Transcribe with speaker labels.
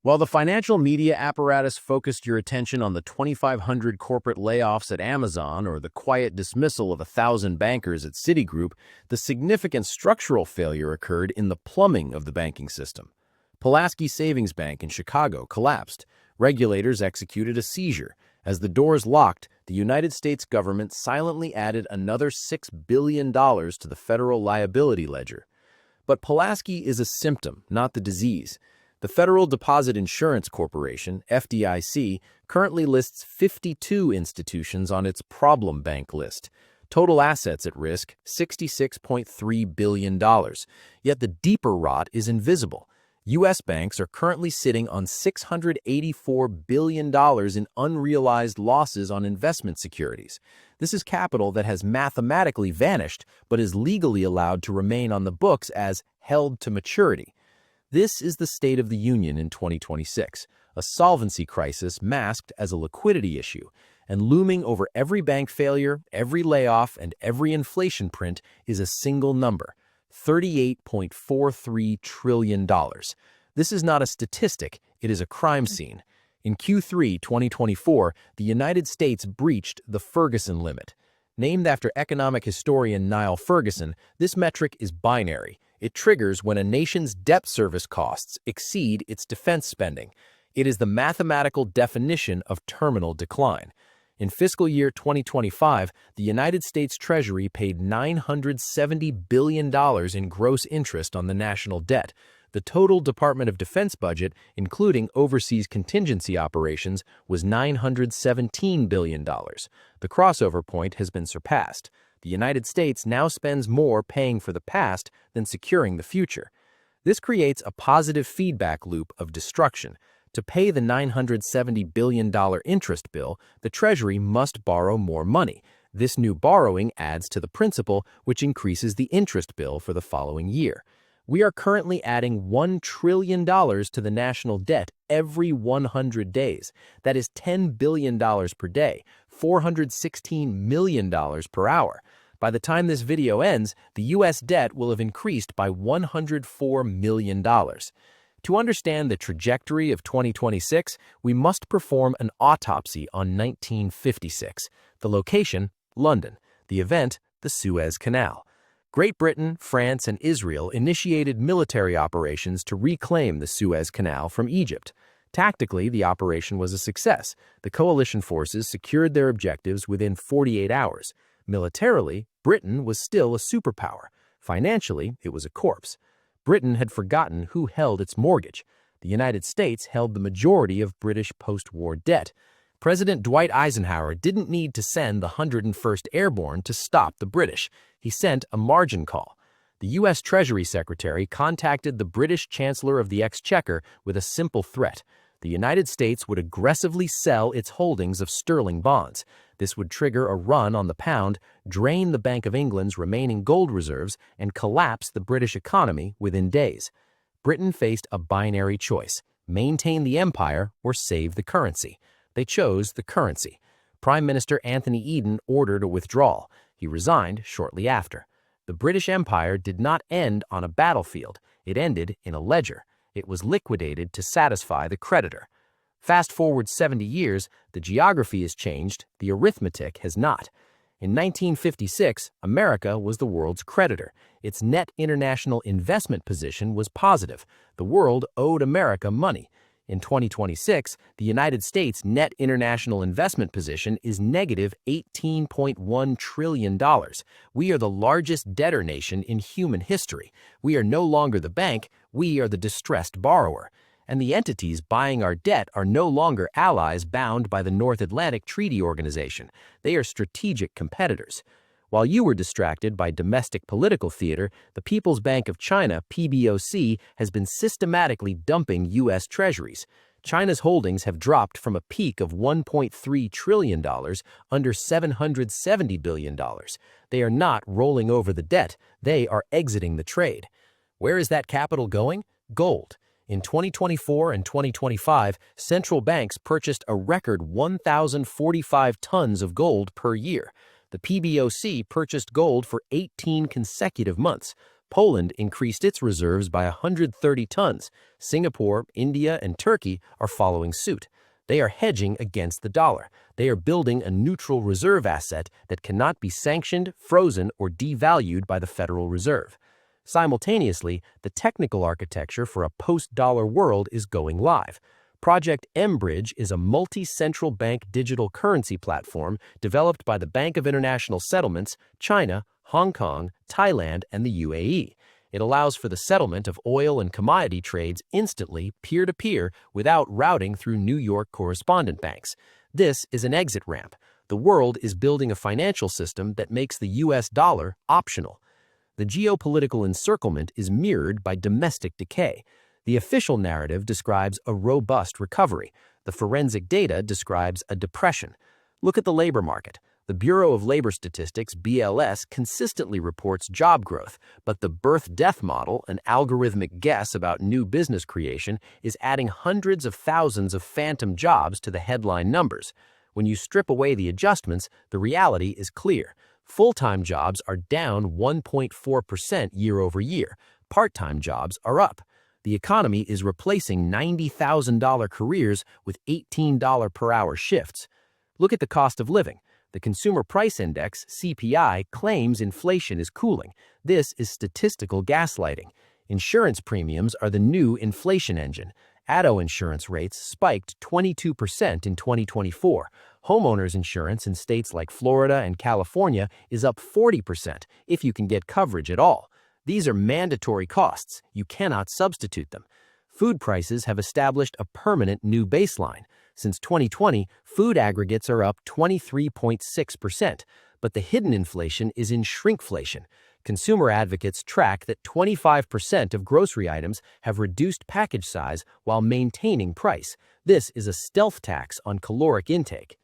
Speaker 1: While the financial media apparatus focused your attention on the 2,500 corporate layoffs at Amazon or the quiet dismissal of 1,000 bankers at Citigroup, the significant structural failure occurred in the plumbing of the banking system. Pulaski Savings Bank in Chicago collapsed. Regulators executed a seizure. As the doors locked, the United States government silently added another $6 billion to the federal liability ledger. But Pulaski is a symptom, not the disease. The Federal Deposit Insurance Corporation, FDIC, currently lists 52 institutions on its problem bank list. Total assets at risk, $66.3 billion. Yet the deeper rot is invisible. U.S. banks are currently sitting on $684 billion in unrealized losses on investment securities. This is capital that has mathematically vanished, but is legally allowed to remain on the books as held to maturity. This is the State of the Union in 2026, a solvency crisis masked as a liquidity issue, and looming over every bank failure, every layoff, and every inflation print is a single number: $38.43 trillion. This is not a statistic, it is a crime scene. In Q3 2024, the United States breached the Ferguson Limit. Named after economic historian Niall Ferguson, this metric is binary. It triggers when a nation's debt service costs exceed its defense spending. It is the mathematical definition of terminal decline. In fiscal year 2025, the United States Treasury paid $970 billion in gross interest on the national debt. The total Department of Defense budget, including overseas contingency operations, was $917 billion. The crossover point has been surpassed. The United States now spends more paying for the past than securing the future. This creates a positive feedback loop of destruction. To pay the $970 billion interest bill, the Treasury must borrow more money. This new borrowing adds to the principal, which increases the interest bill for the following year. We are currently adding $1 trillion to the national debt every 100 days. That is $10 billion per day, $416 million per hour. By the time this video ends, the U.S. debt will have increased by $104 million. To understand the trajectory of 2026, we must perform an autopsy on 1956. The location, London. The event, the Suez Canal. Great Britain, France, and Israel initiated military operations to reclaim the Suez Canal from Egypt. Tactically, the operation was a success. The coalition forces secured their objectives within 48 hours. Militarily, Britain was still a superpower. Financially, it was a corpse. Britain had forgotten who held its mortgage. The United States held the majority of British post-war debt. President Dwight Eisenhower didn't need to send the 101st Airborne to stop the British. He sent a margin call. The U.S. Treasury Secretary contacted the British Chancellor of the Exchequer with a simple threat. The United States would aggressively sell its holdings of sterling bonds. This would trigger a run on the pound, drain the Bank of England's remaining gold reserves, and collapse the British economy within days. Britain faced a binary choice: maintain the empire or save the currency. They chose the currency. Prime Minister Anthony Eden ordered a withdrawal. He resigned shortly after. The British Empire did not end on a battlefield. It ended in a ledger. It was liquidated to satisfy the creditor. Fast forward 70 years, the geography has changed, the arithmetic has not. In 1956, America was the world's creditor. Its net international investment position was positive. The world owed America money. In 2026, the United States' net international investment position is negative $18.1 trillion. We are the largest debtor nation in human history. We are no longer the bank, we are the distressed borrower. And the entities buying our debt are no longer allies bound by the North Atlantic Treaty Organization. They are strategic competitors. While you were distracted by domestic political theater, the People's Bank of China, PBOC, has been systematically dumping U.S. treasuries. China's holdings have dropped from a peak of $1.3 trillion under $770 billion. They are not rolling over the debt, they are exiting the trade. Where is that capital going? Gold. In 2024 and 2025, central banks purchased a record 1,045 tons of gold per year. The PBOC purchased gold for 18 consecutive months. Poland increased its reserves by 130 tons. Singapore, India, and Turkey are following suit. They are hedging against the dollar. They are building a neutral reserve asset that cannot be sanctioned, frozen, or devalued by the Federal Reserve. Simultaneously, the technical architecture for a post-dollar world is going live. Project mBridge is a multi-central bank digital currency platform developed by the Bank of International Settlements, China, Hong Kong, Thailand, and the UAE. It allows for the settlement of oil and commodity trades instantly, peer-to-peer, without routing through New York correspondent banks. This is an exit ramp. The world is building a financial system that makes the US dollar optional. The geopolitical encirclement is mirrored by domestic decay. The official narrative describes a robust recovery. The forensic data describes a depression. Look at the labor market. The Bureau of Labor Statistics, BLS, consistently reports job growth, but the birth-death model, an algorithmic guess about new business creation, is adding hundreds of thousands of phantom jobs to the headline numbers. When you strip away the adjustments, the reality is clear. Full-time jobs are down 1.4% year over year. Part-time jobs are up. The economy is replacing $90,000 careers with $18 per hour shifts. Look at the cost of living. The Consumer Price Index, CPI, claims inflation is cooling. This is statistical gaslighting. Insurance premiums are the new inflation engine. Auto insurance rates spiked 22% in 2024. Homeowners insurance in states like Florida and California is up 40% if you can get coverage at all. These are mandatory costs. You cannot substitute them. Food prices have established a permanent new baseline. Since 2020, food aggregates are up 23.6%, but the hidden inflation is in shrinkflation. Consumer advocates track that 25% of grocery items have reduced package size while maintaining price. This is a stealth tax on caloric intake.